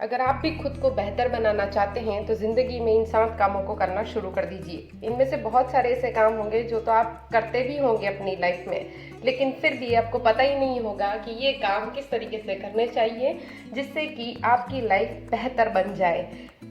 अगर आप भी खुद को बेहतर बनाना चाहते हैं तो ज़िंदगी में इन 7 कामों को करना शुरू कर दीजिए। इनमें से बहुत सारे ऐसे काम होंगे जो तो आप करते भी होंगे अपनी लाइफ में, लेकिन फिर भी आपको पता ही नहीं होगा कि ये काम किस तरीके से करने चाहिए जिससे कि आपकी लाइफ बेहतर बन जाए।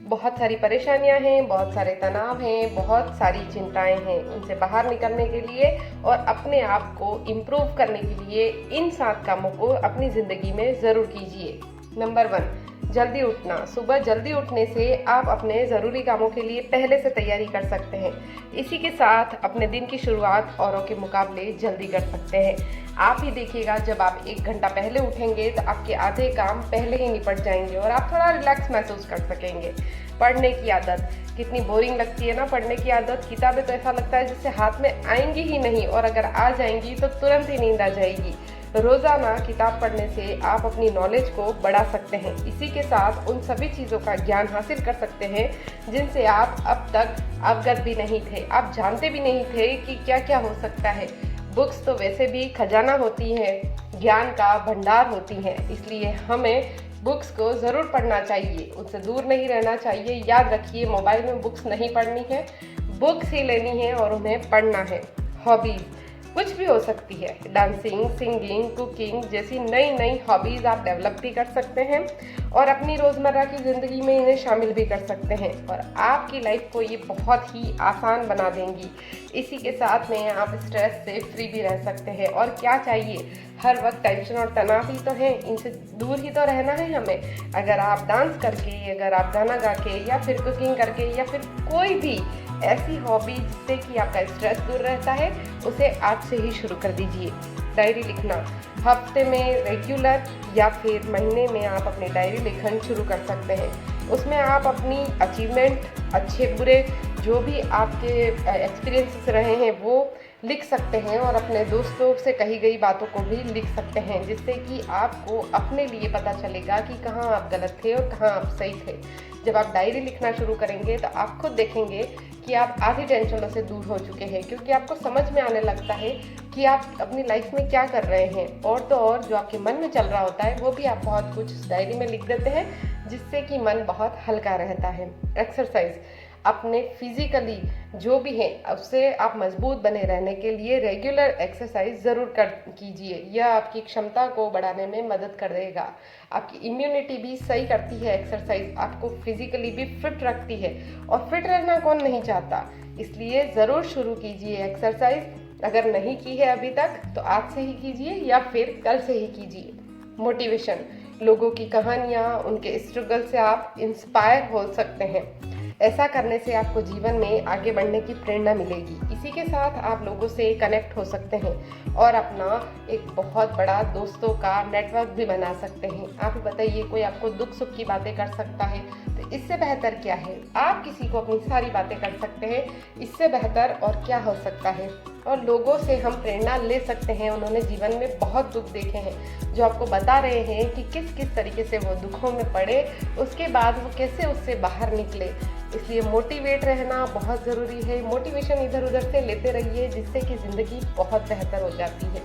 बहुत सारी परेशानियां हैं, बहुत सारे तनाव हैं, बहुत सारी चिंताएं हैं। उनसे बाहर निकलने के लिए और अपने आप को इम्प्रूव करने के लिए इन 7 कामों को अपनी ज़िंदगी में ज़रूर कीजिए। नंबर 1, जल्दी उठना। सुबह जल्दी उठने से आप अपने ज़रूरी कामों के लिए पहले से तैयारी कर सकते हैं। इसी के साथ अपने दिन की शुरुआत औरों के मुकाबले जल्दी कर सकते हैं। आप ही देखिएगा, जब आप 1 घंटा पहले उठेंगे तो आपके आधे काम पहले ही निपट जाएंगे और आप थोड़ा रिलैक्स महसूस कर सकेंगे। पढ़ने की आदत कितनी बोरिंग लगती है ना, पढ़ने की आदत। किताबें तो ऐसा लगता है जैसे हाथ में आएंगी ही नहीं, और अगर आ जाएंगी तो तुरंत ही नींद आ जाएगी। रोज़ाना किताब पढ़ने से आप अपनी नॉलेज को बढ़ा सकते हैं। इसी के साथ उन सभी चीज़ों का ज्ञान हासिल कर सकते हैं जिनसे आप अब तक अवगत भी नहीं थे, आप जानते भी नहीं थे कि क्या क्या हो सकता है। बुक्स तो वैसे भी खजाना होती हैं, ज्ञान का भंडार होती हैं, इसलिए हमें बुक्स को ज़रूर पढ़ना चाहिए, उनसे दूर नहीं रहना चाहिए। याद रखिए, मोबाइल में बुक्स नहीं पढ़नी है, बुक्स ही लेनी है और उन्हें पढ़ना है। हॉबीज़ कुछ भी हो सकती है, डांसिंग, सिंगिंग, कुकिंग जैसी नई नई हॉबीज़ आप डेवलप भी कर सकते हैं और अपनी रोज़मर्रा की ज़िंदगी में इन्हें शामिल भी कर सकते हैं और आपकी लाइफ को ये बहुत ही आसान बना देंगी। इसी के साथ में आप स्ट्रेस से फ्री भी रह सकते हैं। और क्या चाहिए, हर वक्त टेंशन और तनाव ही तो है, इनसे दूर ही तो रहना है हमें। अगर आप डांस करके, अगर आप गाना गा के, या फिर कुकिंग करके, या फिर कोई भी ऐसी हॉबी जिससे कि आपका स्ट्रेस दूर रहता है, उसे आज से ही शुरू कर दीजिए। डायरी लिखना, हफ्ते में रेगुलर या फिर महीने में आप अपनी डायरी लिखना शुरू कर सकते हैं। उसमें आप अपनी अचीवमेंट, अच्छे बुरे जो भी आपके एक्सपीरियंसेस रहे हैं वो लिख सकते हैं और अपने दोस्तों से कही गई बातों को भी लिख सकते हैं, जिससे कि आपको अपने लिए पता चलेगा कि कहाँ आप गलत थे और कहाँ आप सही थे। जब आप डायरी लिखना शुरू करेंगे तो आप खुद देखेंगे कि आप आधी टेंशनों से दूर हो चुके हैं, क्योंकि आपको समझ में आने लगता है कि आप अपनी लाइफ में क्या कर रहे हैं। और तो और जो आपके मन में चल रहा होता है वो भी आप बहुत कुछ डायरी में लिख देते हैं, जिससे कि मन बहुत हल्का रहता है। एक्सरसाइज, अपने फिजिकली जो भी है उससे आप मजबूत बने रहने के लिए रेगुलर एक्सरसाइज ज़रूर कीजिए। यह आपकी क्षमता को बढ़ाने में मदद कर देगा। आपकी इम्यूनिटी भी सही करती है एक्सरसाइज, आपको फिजिकली भी फिट रखती है और फिट रहना कौन नहीं चाहता, इसलिए ज़रूर शुरू कीजिए एक्सरसाइज। अगर नहीं की है अभी तक तो आज से ही कीजिए या फिर कल से ही कीजिए। मोटिवेशन, लोगों की कहानियाँ, उनके स्ट्रगल से आप इंस्पायर हो सकते हैं। ऐसा करने से आपको जीवन में आगे बढ़ने की प्रेरणा मिलेगी। इसी के साथ आप लोगों से कनेक्ट हो सकते हैं और अपना एक बहुत बड़ा दोस्तों का नेटवर्क भी बना सकते हैं। आप बताइए, कोई आपको दुख सुख की बातें कर सकता है तो इससे बेहतर क्या है। आप किसी को अपनी सारी बातें कर सकते हैं, इससे बेहतर और क्या हो सकता है। और लोगों से हम प्रेरणा ले सकते हैं, उन्होंने जीवन में बहुत दुख देखे हैं जो आपको बता रहे हैं कि किस किस तरीके से वो दुखों में पड़े, उसके बाद वो कैसे उससे बाहर निकले। इसलिए मोटिवेट रहना बहुत ज़रूरी है। मोटिवेशन इधर उधर से लेते रहिए, जिससे कि ज़िंदगी बहुत बेहतर हो जाती है।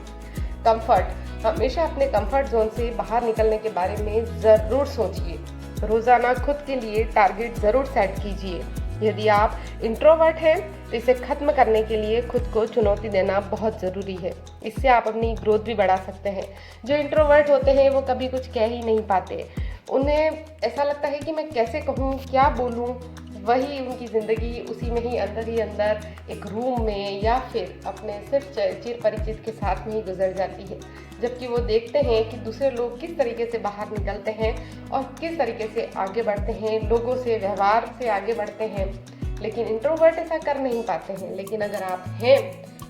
कंफर्ट, हमेशा अपने कंफर्ट जोन से बाहर निकलने के बारे में ज़रूर सोचिए। रोज़ाना खुद के लिए टारगेट ज़रूर सेट कीजिए। यदि आप इंट्रोवर्ट हैं तो इसे ख़त्म करने के लिए खुद को चुनौती देना बहुत ज़रूरी है। इससे आप अपनी ग्रोथ भी बढ़ा सकते हैं। जो इंट्रोवर्ट होते हैं वो कभी कुछ कह ही नहीं पाते, उन्हें ऐसा लगता है कि मैं कैसे कहूँ, क्या बोलूँ। वही उनकी ज़िंदगी उसी में ही अंदर एक रूम में या फिर अपने सिर्फ चिर परिचित के साथ में ही गुजर जाती है, जबकि वो देखते हैं कि दूसरे लोग किस तरीके से बाहर निकलते हैं और किस तरीके से आगे बढ़ते हैं, लोगों से, व्यवहार से आगे बढ़ते हैं। लेकिन इंट्रोवर्ट ऐसा कर नहीं पाते हैं। लेकिन अगर आप हैं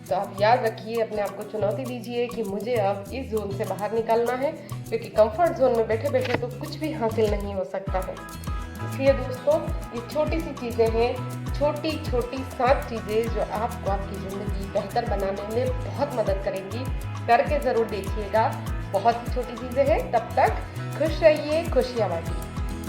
तो आप याद रखिए, अपने आप को चुनौती दीजिए कि मुझे अब इस जोन से बाहर निकलना है, क्योंकि कंफर्ट जोन में बैठे बैठे तो कुछ भी हासिल नहीं हो सकता है। इसलिए दोस्तों, ये छोटी सी चीज़ें हैं, छोटी छोटी 7 चीज़ें जो आपको आपकी ज़िंदगी बेहतर बनाने में बहुत मदद करेंगी। करके ज़रूर देखिएगा, बहुत ही छोटी चीज़ें हैं। तब तक खुश रहिए, खुशियाँ बांटिए।